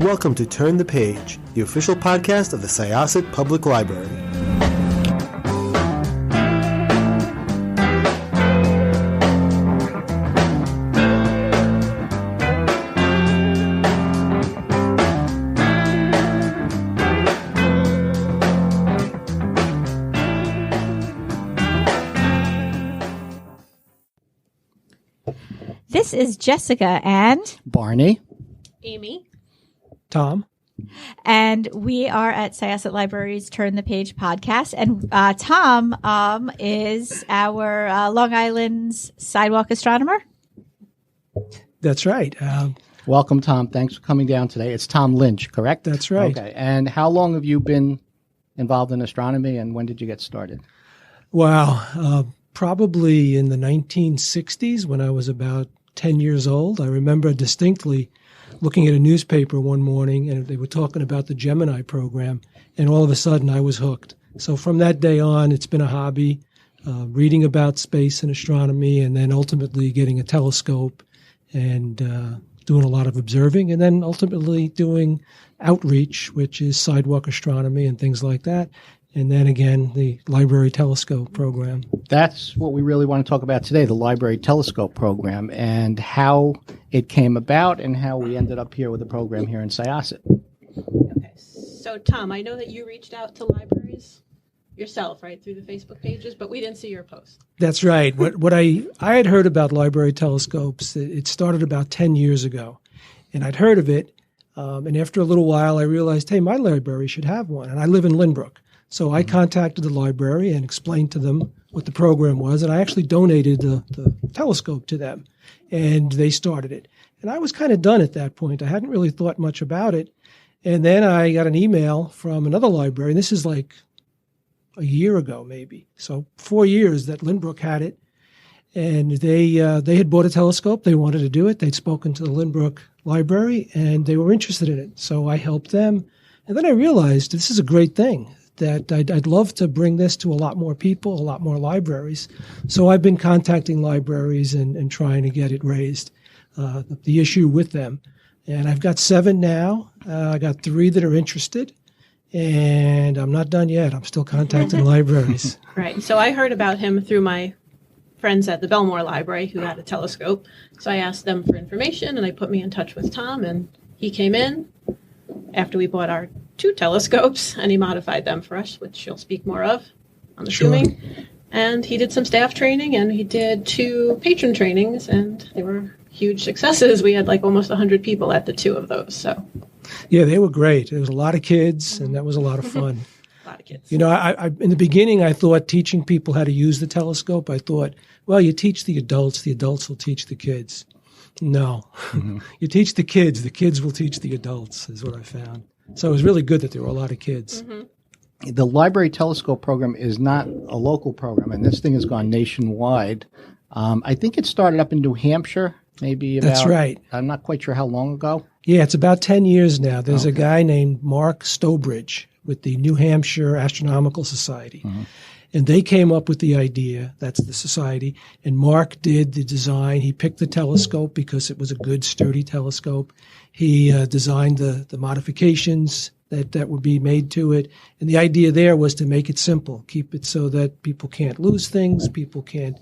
welcome to Turn the Page, the official podcast of the Syosset Public Library. This is Jessica and Barney, Amy, Tom, and we are at Syosset Library's Turn the Page podcast. And Tom is our Long Island's Sidewalk astronomer. That's right. welcome, Tom. Thanks for coming down today. It's Tom Lynch, correct? That's right. Okay. And how long have you been involved in astronomy, and when did you get started? Wow. Probably in the 1960s when I was about 10 years old. I remember distinctly looking at a newspaper one morning, and they were talking about the Gemini program, and all of a sudden I was hooked. So from that day on, it's been a hobby, reading about space and astronomy, and then ultimately getting a telescope and doing a lot of observing, and then ultimately doing outreach, which is sidewalk astronomy and things like that. And then again, the Library Telescope program. That's what we really want to talk about today, the Library Telescope program, and how it came about and how we ended up here with the program here in Syosset. Okay. So, Tom, I know that you reached out to libraries yourself, right, through the Facebook pages, but we didn't see your post. That's right. What I had heard about Library Telescopes, it started about 10 years ago. And I'd heard of it, and after a little while, I realized, hey, my library should have one. And I live in Lynbrook. So I contacted the library and explained to them what the program was, and I actually donated the telescope to them, and they started it. And I was kind of done at that point. I hadn't really thought much about it. And then I got an email from another library, and this is like a year ago maybe. So 4 years that Lynbrook had it, and they had bought a telescope. They wanted to do it. They'd spoken to the Lynbrook library, and they were interested in it. So I helped them. And then I realized this is a great thing, that I'd love to bring this to a lot more people, a lot more libraries. So I've been contacting libraries and trying to get it raised, the issue with them. And I've got 7 now. I got 3 that are interested, and I'm not done yet. I'm still contacting libraries. Right. So I heard about him through my friends at the Belmore Library who had a telescope. So I asked them for information, and they put me in touch with Tom, and he came in after we bought our 2 telescopes, and he modified them for us, which you'll speak more of, I'm assuming. Sure. And he did some staff training, and he did 2 patron trainings, and they were huge successes. We had like almost 100 people at the 2 of those. So, yeah, they were great. There was a lot of kids, and that was a lot of fun. A lot of kids. You know, I in the beginning, I thought teaching people how to use the telescope, I thought, well, you teach the adults will teach the kids. No. You teach the kids will teach the adults, is what I found. So it was really good that there were a lot of kids. Mm-hmm. The Library Telescope program is not a local program, and this thing has gone nationwide. I think it started up in New Hampshire, maybe about... That's right. I'm not quite sure how long ago. Yeah, it's about 10 years now. There's a guy named Mark Stobridge with the New Hampshire Astronomical Society. Mm-hmm. And they came up with the idea, that's the society, and Mark did the design. He picked the telescope because it was a good, sturdy telescope. He designed the modifications that would be made to it. And the idea there was to make it simple, keep it so that people can't lose things, people can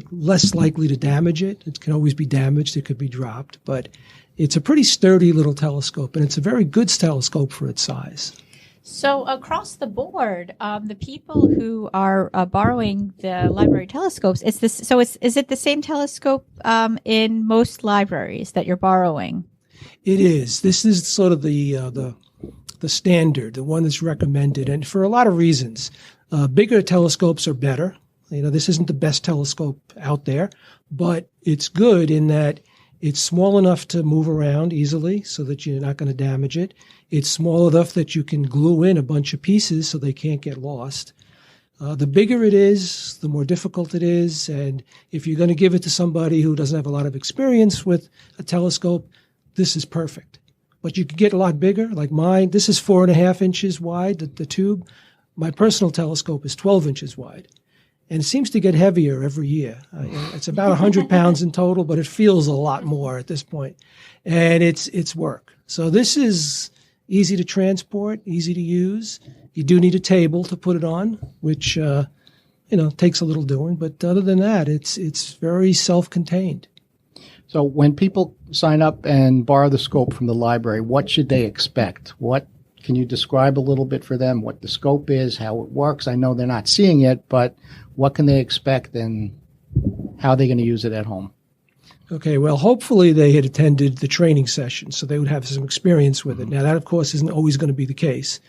less likely to damage it. It can always be damaged, it could be dropped. But it's a pretty sturdy little telescope, and it's a very good telescope for its size. So across the board, the people who are borrowing the library telescopes, is it the same telescope in most libraries that you're borrowing? It is. This is sort of the standard, the one that's recommended, and for a lot of reasons. Bigger telescopes are better. You know, this isn't the best telescope out there, but it's good in that it's small enough to move around easily so that you're not going to damage it. It's small enough that you can glue in a bunch of pieces so they can't get lost. The bigger it is, the more difficult it is. And if you're going to give it to somebody who doesn't have a lot of experience with a telescope, this is perfect. But you could get a lot bigger, like mine. This is 4.5 inches wide, the tube. My personal telescope is 12 inches wide. And it seems to get heavier every year. It's about 100 pounds in total, but it feels a lot more at this point. And it's work. So this is easy to transport, easy to use. You do need a table to put it on, which takes a little doing. But other than that, it's very self-contained. So when people sign up and borrow the scope from the library, what should they expect? What can you describe a little bit for them what the scope is, how it works? I know they're not seeing it, but what can they expect and how are they going to use it at home? Okay, well, hopefully they had attended the training session, so they would have some experience with it. Now, that, of course, isn't always going to be the case.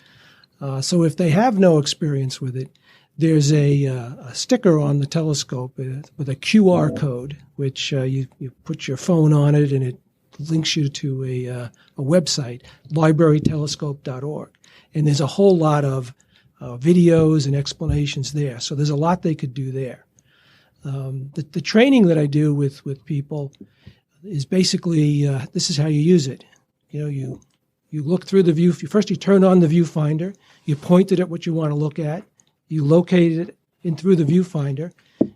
So if they have no experience with it, there's a sticker on the telescope with a QR code, which you put your phone on it, and it links you to a website, librarytelescope.org. And there's a whole lot of videos and explanations there. So there's a lot they could do there. The training that I do with people is basically this is how you use it. You look through the view. First, you turn on the viewfinder. You point it at what you want to look at. You locate it in through the viewfinder,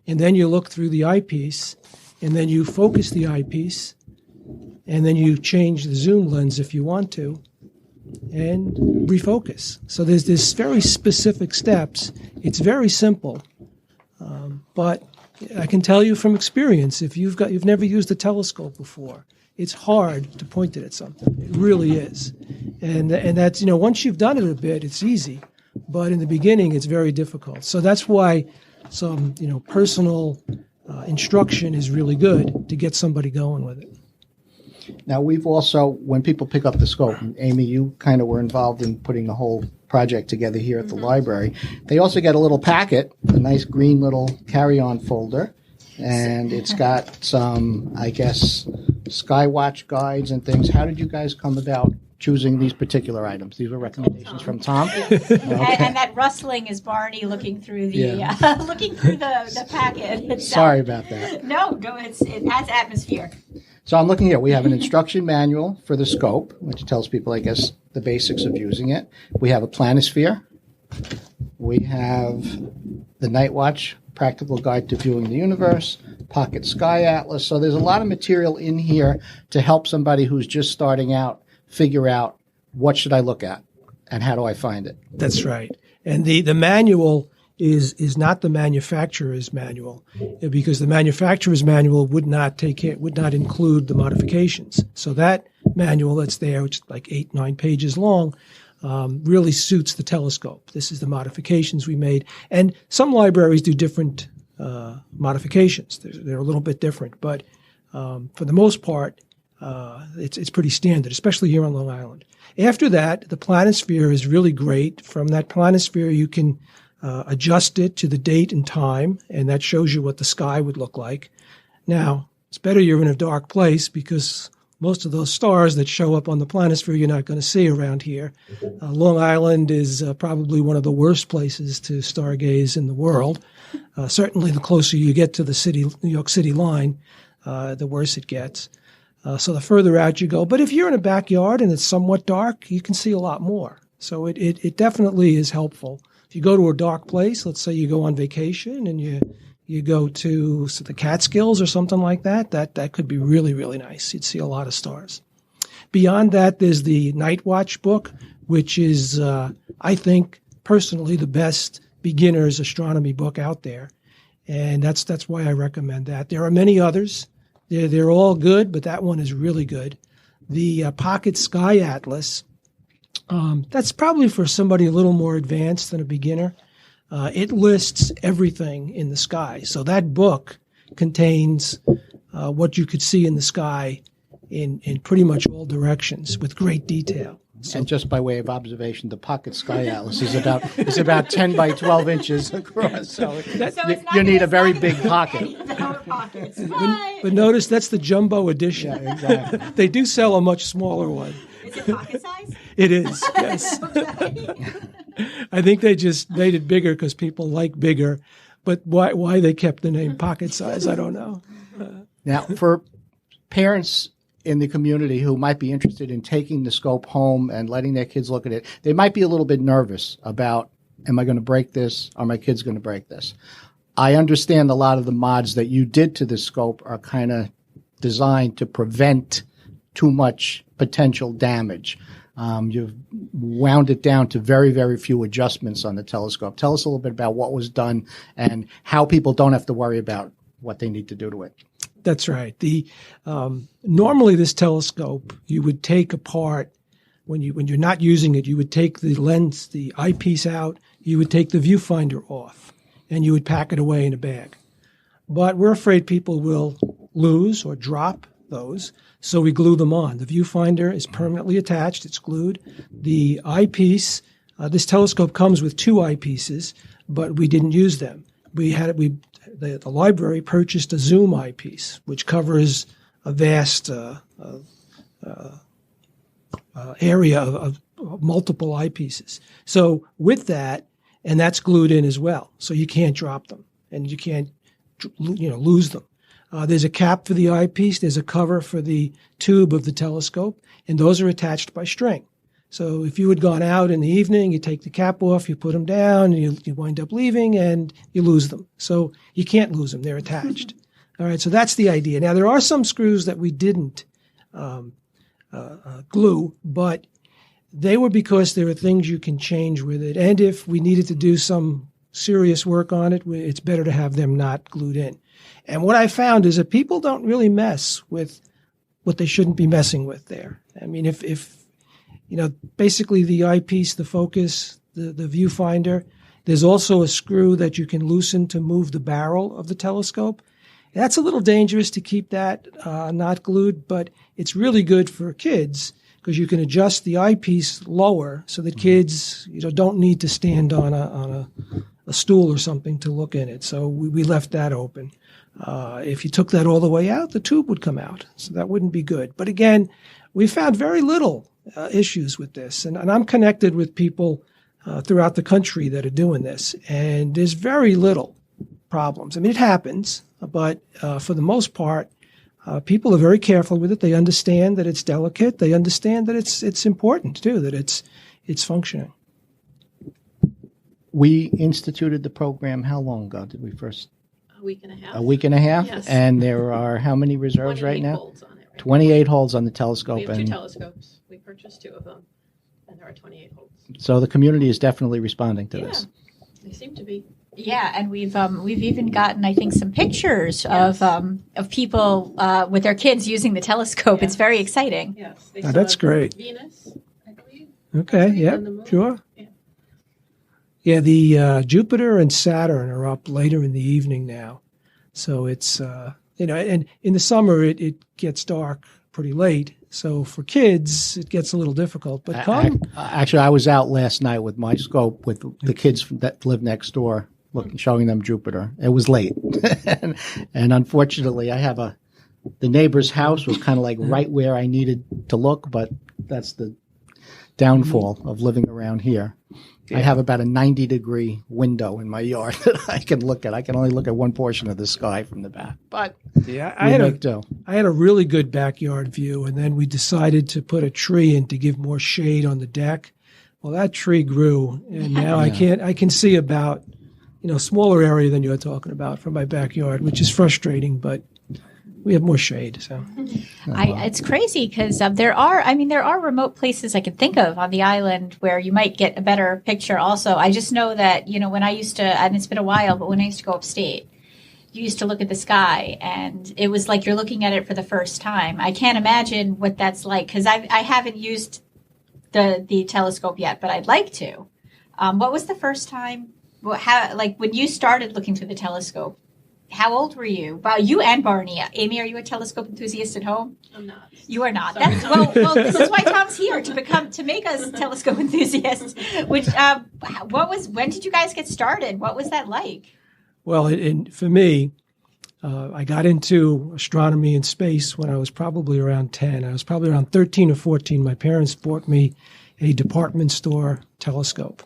and then you look through the eyepiece, and then you focus the eyepiece, and then you change the zoom lens if you want to, and refocus. So there's this very specific steps. It's very simple, but I can tell you from experience, if you've never used a telescope before, it's hard to point it at something. It really is, and that's once you've done it a bit, it's easy. But in the beginning, it's very difficult. So that's why some, personal instruction is really good to get somebody going with it. Now, we've also, when people pick up the scope, and Amy, you kind of were involved in putting the whole project together here at the library. They also get a little packet, a nice green little carry-on folder, and it's got some, I guess, Skywatch guides and things. How did you guys come about choosing these particular items? These were recommendations from Tom. Okay. And that rustling is Barney looking through the the packet itself. Sorry about that. No, it adds atmosphere. So I'm looking here. We have an instruction manual for the scope, which tells people, I guess, the basics of using it. We have a planisphere. We have the Night Watch Practical Guide to Viewing the Universe, Pocket Sky Atlas. So there's a lot of material in here to help somebody who's just starting out figure out what should I look at and how do I find it. That's right. And the manual is not the manufacturer's manual, because the manufacturer's manual would not include the modifications. So that manual that's there, which is like 8-9 pages long, really suits the telescope. This is the modifications we made. And some libraries do different modifications. They're a little bit different, but for the most part, it's pretty standard, especially here on Long Island. After that, the planisphere is really great. From that planisphere, you can adjust it to the date and time, and that shows you what the sky would look like. Now, it's better you're in a dark place, because most of those stars that show up on the planisphere you're not going to see around here. Long Island is probably one of the worst places to stargaze in the world. Certainly the closer you get to the New York City line, the worse it gets. So the further out you go. But if you're in a backyard and it's somewhat dark, you can see a lot more. So it definitely is helpful. If you go to a dark place, let's say you go on vacation and you go to the Catskills or something like that, that could be really, really nice. You'd see a lot of stars. Beyond that, there's the Night Watch book, which is, I think, personally the best beginner's astronomy book out there. And that's why I recommend that. There are many others. They're all good, but that one is really good. The Pocket Sky Atlas, that's probably for somebody a little more advanced than a beginner. It lists everything in the sky. So that book contains what you could see in the sky in pretty much all directions with great detail. And just by way of observation, the Pocket Sky Atlas is about 10 by 12 inches across. So you need a very big pocket. But notice that's the jumbo edition. Yeah, exactly. They do sell a much smaller one. Is it pocket size? It is, yes. I think they just made it bigger because people like bigger. But why they kept the name pocket size, I don't know. Now, for parents in the community who might be interested in taking the scope home and letting their kids look at it, they might be a little bit nervous about, am I going to break this? Are my kids going to break this? I understand a lot of the mods that you did to the scope are kind of designed to prevent too much potential damage. You've wound it down to very, very few adjustments on the telescope. Tell us a little bit about what was done and how people don't have to worry about what they need to do to it. That's right. Normally this telescope you would take apart when you're not using it. You would take the lens, the eyepiece out. You would take the viewfinder off, and you would pack it away in a bag. But we're afraid people will lose or drop those, so we glue them on. The viewfinder is permanently attached. It's glued. The eyepiece, this telescope comes with 2 eyepieces, but we didn't use them. The library purchased a zoom eyepiece, which covers a vast area of multiple eyepieces. So with that, and that's glued in as well, so you can't drop them and you can't lose them. There's a cap for the eyepiece. There's a cover for the tube of the telescope, and those are attached by string. So if you had gone out in the evening, you take the cap off, you put them down, and you wind up leaving, and you lose them. So you can't lose them. They're attached. All right, so that's the idea. Now, there are some screws that we didn't glue, but they were because there are things you can change with it. And if we needed to do some serious work on it, it's better to have them not glued in. And what I found is that people don't really mess with what they shouldn't be messing with there. I mean, if basically the eyepiece, the focus, the viewfinder, there's also a screw that you can loosen to move the barrel of the telescope. That's a little dangerous to keep that not glued, but it's really good for kids because you can adjust the eyepiece lower so that kids don't need to stand on a stool or something to look in it. So we left that open. If you took that all the way out, the tube would come out. So that wouldn't be good. But again, we found very little issues with this. And I'm connected with people throughout the country that are doing this. And there's very little problems. I mean, it happens, but for the most part, people are very careful with it. They understand that it's delicate. They understand that it's important, too, that it's functioning. We instituted the program how long ago did we first? A week and a half. A week and a half? Yes. And there are how many reserves right now? 28 holds on it. Right 28 holds on the telescope. We have 2 telescopes. We purchased 2 of them, and there are 28 holds. So the community is definitely responding to this. They seem to be. Yeah, and we've even gotten, I think, some pictures of people with their kids using the telescope. Yes. It's very exciting. Yes. They That's saw great. Venus, I believe. Okay, yeah, And the moon. sure. Yeah. Yeah, the Jupiter and Saturn are up later in the evening now. So it's, and in the summer it gets dark pretty late. So for kids, it gets a little difficult. But Actually, I was out last night with my scope with the kids that live next door, showing them Jupiter. It was late. and unfortunately, I have the neighbor's house was kind of like right where I needed to look, but that's the downfall of living around here. Yeah. I have about a 90-degree window in my yard that I can look at. I can only look at one portion of the sky from the back. But yeah, I had a really good backyard view, and then we decided to put a tree in to give more shade on the deck. Well, that tree grew, and now I can see about smaller area than you're talking about from my backyard, which is frustrating, but we have more shade. So it's crazy because there are remote places I can think of on the island where you might get a better picture also. I just know that, when I used to, and it's been a while, but when I used to go upstate, you used to look at the sky and it was like you're looking at it for the first time. I can't imagine what that's like because I haven't used the telescope yet, but I'd like to. What was the first time, when you started looking through the telescope? How old were you? Well, you and Barney. Amy, are you a telescope enthusiast at home? I'm not. You are not. That's well. This is why Tom's here to make us telescope enthusiasts. Which when did you guys get started? What was that like? Well, for me, I got into astronomy and space when I was probably around 10. I was probably around 13 or 14. My parents bought me a department store telescope,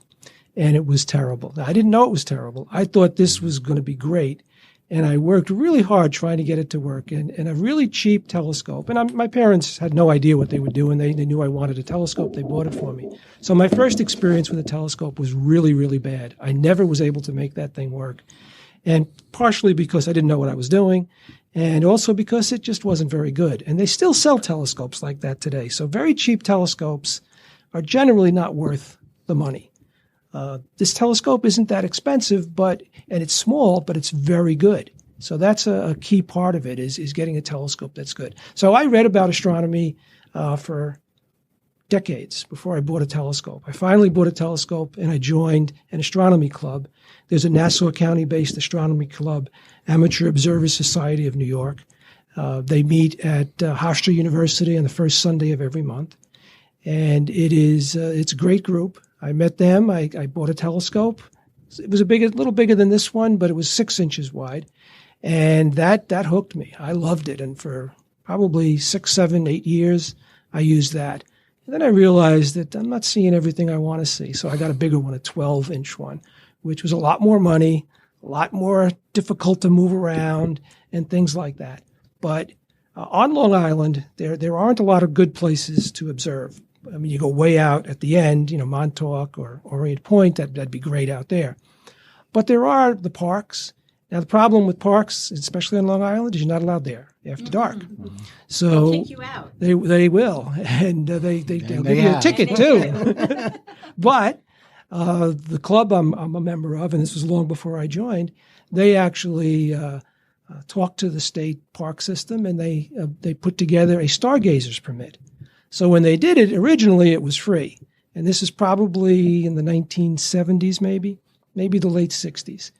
and it was terrible. Now, I didn't know it was terrible. I thought this was going to be great. And I worked really hard trying to get it to work. And a really cheap telescope. And my parents had no idea what they were doing. They knew I wanted a telescope. They bought it for me. So my first experience with a telescope was really, really bad. I never was able to make that thing work. And partially because I didn't know what I was doing. and also because it just wasn't very good. And they still sell telescopes like that today. So very cheap telescopes are generally not worth the money. This telescope isn't that expensive, and it's small, but it's very good. So that's a key part of it is getting a telescope that's good. So I read about astronomy for decades before I bought a telescope. I finally bought a telescope, and I joined an astronomy club. There's a Nassau County-based astronomy club, Amateur Observers Society of New York. They meet at Hofstra University on the first Sunday of every month, and it's a great group. I met them. I bought a telescope. It was a little bigger than this one, but it was 6 inches wide, and that hooked me. I loved it, and for probably 6, 7, 8 years, I used that. And then I realized that I'm not seeing everything I want to see, so I got a bigger one, a 12-inch one, which was a lot more money, a lot more difficult to move around, and things like that. But on Long Island, there aren't a lot of good places to observe. I mean, you go way out at the end, Montauk or Orient Point, that'd be great out there. But there are the parks. Now, the problem with parks, especially on Long Island, is you're not allowed there after dark. So They'll take you out. They will, and they'll give you a ticket too. But the club I'm a member of, and this was long before I joined, they actually talked to the state park system, and they put together a Stargazers Permit. So when they did it, originally it was free. And this is probably in the 1970s, maybe the late 60s.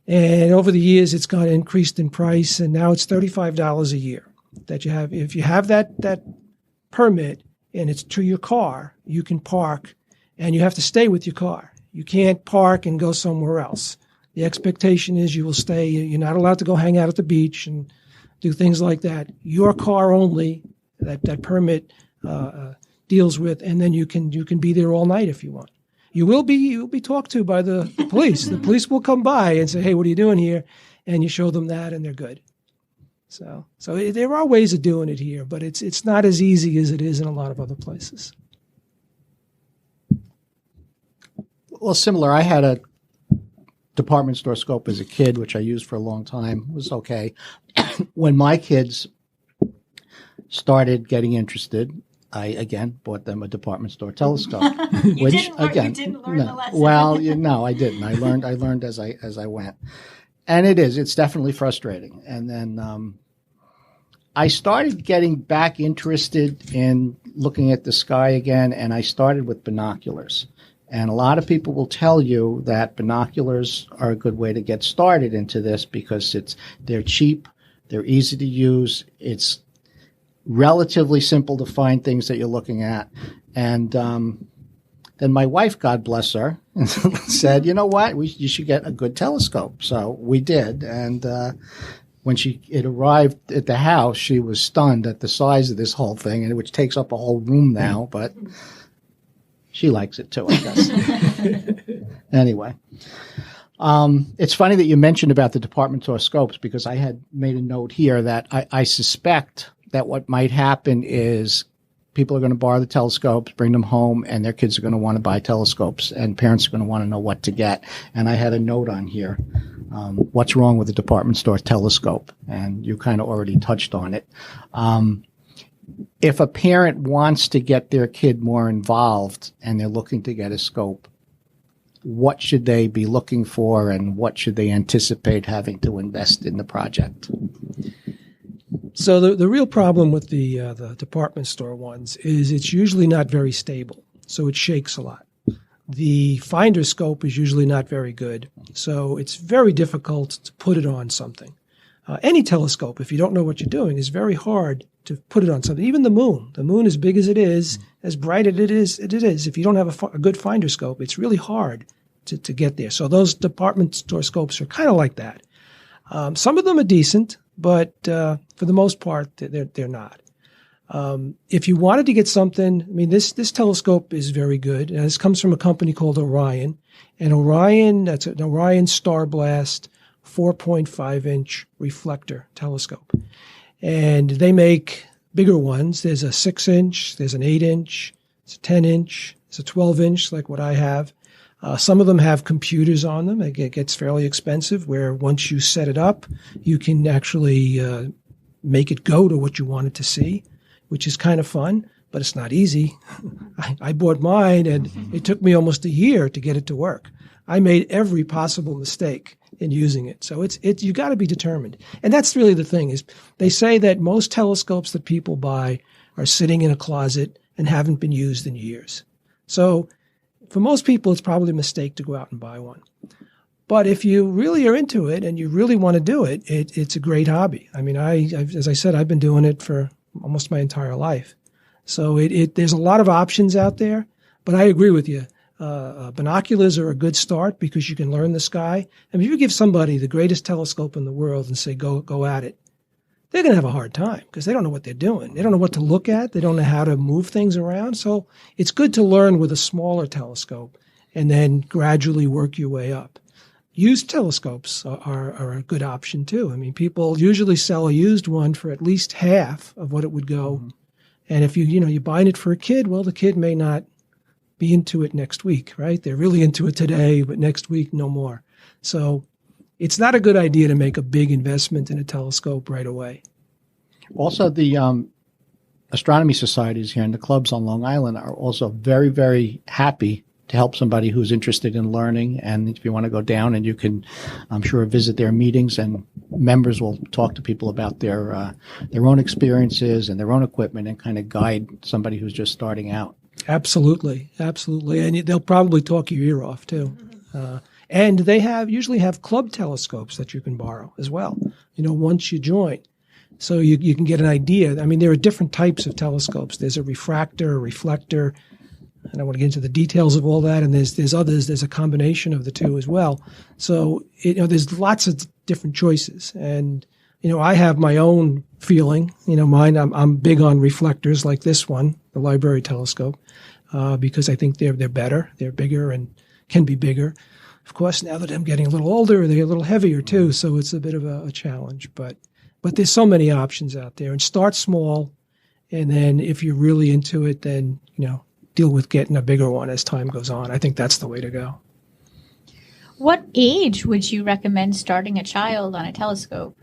And over the years, it's got increased in price, and now it's $35 a year that you have. If you have that permit and it's to your car, you can park, and you have to stay with your car. You can't park and go somewhere else. The expectation is you will stay. You're not allowed to go hang out at the beach and do things like that. Your car only, that permit deals with, and then you can be there all night if you want. You'll be talked to by the police. The police will come by and say, "Hey, what are you doing here?" And you show them that, and they're good. So there are ways of doing it here, but it's not as easy as it is in a lot of other places. Well, similar. I had a department store scope as a kid, which I used for a long time. It was okay. When my kids started getting interested, I again bought them a department store telescope. You didn't learn the lesson. Well, I didn't. I learned as I went, and it's definitely frustrating. And then I started getting back interested in looking at the sky again, and I started with binoculars. And a lot of people will tell you that binoculars are a good way to get started into this because they're cheap, they're easy to use, it's relatively simple to find things that you're looking at. And then my wife, God bless her, said, "You know what? You should get a good telescope." So we did. And when it arrived at the house, she was stunned at the size of this whole thing, which takes up a whole room now. But she likes it too, I guess. Anyway. It's funny that you mentioned about the department store scopes because I had made a note here that I suspect that what might happen is people are going to borrow the telescopes, bring them home, and their kids are going to want to buy telescopes, and parents are going to want to know what to get. And I had a note on here, what's wrong with the department store telescope? And you kind of already touched on it. If a parent wants to get their kid more involved and they're looking to get a scope, what should they be looking for, and what should they anticipate having to invest in the project? So the real problem with the department store ones is it's usually not very stable, so it shakes a lot. The finder scope is usually not very good, so it's very difficult to put it on something. Any telescope, if you don't know what you're doing, is very hard to put it on something. Even the moon, as big as it is, as bright as it is, if you don't have a good finder scope, it's really hard to get there. So those department store scopes are kind of like that. Some of them are decent, but for the most part, they're not. If you wanted to get something, I mean, this telescope is very good. And this comes from a company called Orion. And Orion, that's an Orion Star Blast 4.5-inch reflector telescope. And they make bigger ones. There's a 6-inch, there's an 8-inch, it's a 10-inch, it's a 12-inch, like what I have. Some of them have computers on them. It gets fairly expensive, where once you set it up, you can actually make it go to what you want it to see, which is kind of fun, but it's not easy. I bought mine, and it took me almost a year to get it to work. I made every possible mistake in using it. So you got to be determined. And that's really the thing, is they say that most telescopes that people buy are sitting in a closet and haven't been used in years. So for most people, it's probably a mistake to go out and buy one. But if you really are into it and you really want to do it, it's a great hobby. I mean, as I said, I've been doing it for almost my entire life. So there's a lot of options out there, but I agree with you. Binoculars are a good start because you can learn the sky. I mean, if you give somebody the greatest telescope in the world and say, go at it, they're going to have a hard time because they don't know what they're doing. They don't know what to look at. They don't know how to move things around. So it's good to learn with a smaller telescope and then gradually work your way up. Used telescopes are a good option too. I mean, people usually sell a used one for at least half of what it would go. Mm-hmm. And if you're buying it for a kid, well, the kid may not be into it next week, right? They're really into it today, but next week, no more. So it's not a good idea to make a big investment in a telescope right away. Also, the astronomy societies here and the clubs on Long Island are also very, very happy to help somebody who's interested in learning. And if you want to go down, and you can, I'm sure, visit their meetings, and members will talk to people about their own experiences and their own equipment and kind of guide somebody who's just starting out. Absolutely. And they'll probably talk your ear off too. And they usually have club telescopes that you can borrow as well, once you join. So you can get an idea. I mean, there are different types of telescopes. There's a refractor, a reflector. I don't want to get into the details of all that. And there's others. There's a combination of the two as well. So, there's lots of different choices. And, I have my own feeling. Mine, I'm big on reflectors like this one, the library telescope, because I think they're better. They're bigger and can be bigger. Of course, now that I'm getting a little older, they get a little heavier too, so it's a bit of a challenge. But there's so many options out there. And start small, and then if you're really into it, then deal with getting a bigger one as time goes on. I think that's the way to go. What age would you recommend starting a child on a telescope?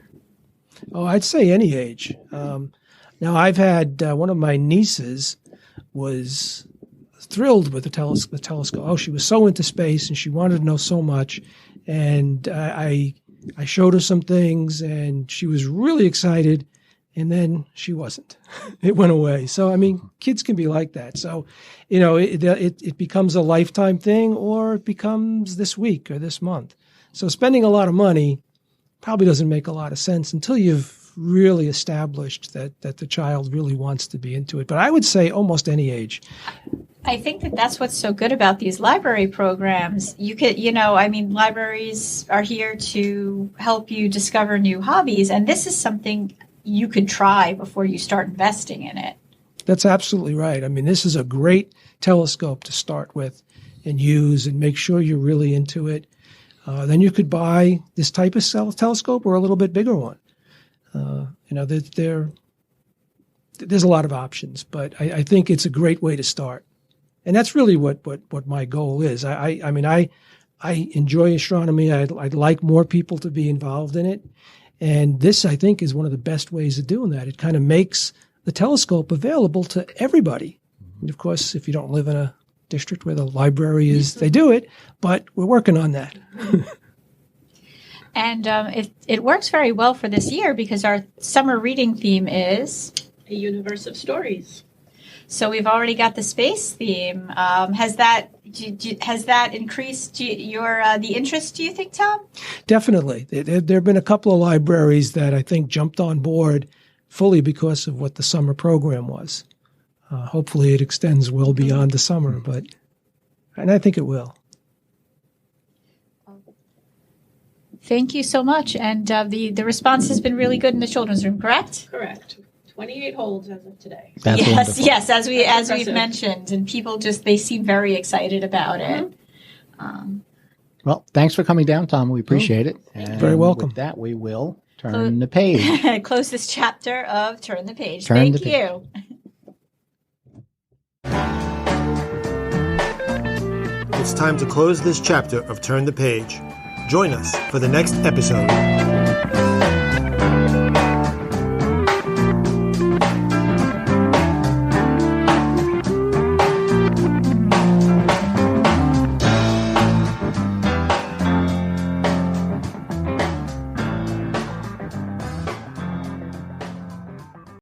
Oh, I'd say any age. Now, I've had one of my nieces was thrilled with the telescope. Oh, she was so into space and she wanted to know so much. And I showed her some things and she was really excited. And then she wasn't. It went away. So, I mean, kids can be like that. So, it becomes a lifetime thing, or it becomes this week or this month. So spending a lot of money probably doesn't make a lot of sense until you've really established that the child really wants to be into it. But I would say almost any age. I think that's what's so good about these library programs. You could, libraries are here to help you discover new hobbies. And this is something you could try before you start investing in it. That's absolutely right. I mean, this is a great telescope to start with and use and make sure you're really into it. Then you could buy this type of telescope or a little bit bigger one. There's a lot of options, but I think it's a great way to start. And that's really what my goal is. I enjoy astronomy. I'd like more people to be involved in it. And this, I think, is one of the best ways of doing that. It kind of makes the telescope available to everybody. And of course, if you don't live in a district where the library is, they do it, but we're working on that. And it works very well for this year because our summer reading theme is A Universe of Stories. So we've already got the space theme. Has that increased the interest, do you think, Tom? Definitely. There have been a couple of libraries that I think jumped on board fully because of what the summer program was. Hopefully it extends well beyond the summer, and I think it will. Thank you so much. And the response has been really good in the children's room, correct? Correct. 28 holds as of today. That's wonderful. Yes, as we've mentioned, and people they seem very excited about it. Well, thanks for coming down, Tom. We appreciate it. And very welcome. With that, we will turn the page. Close this chapter of Turn the Page. Thank you. it's time to close this chapter of Turn the Page. Join us for the next episode.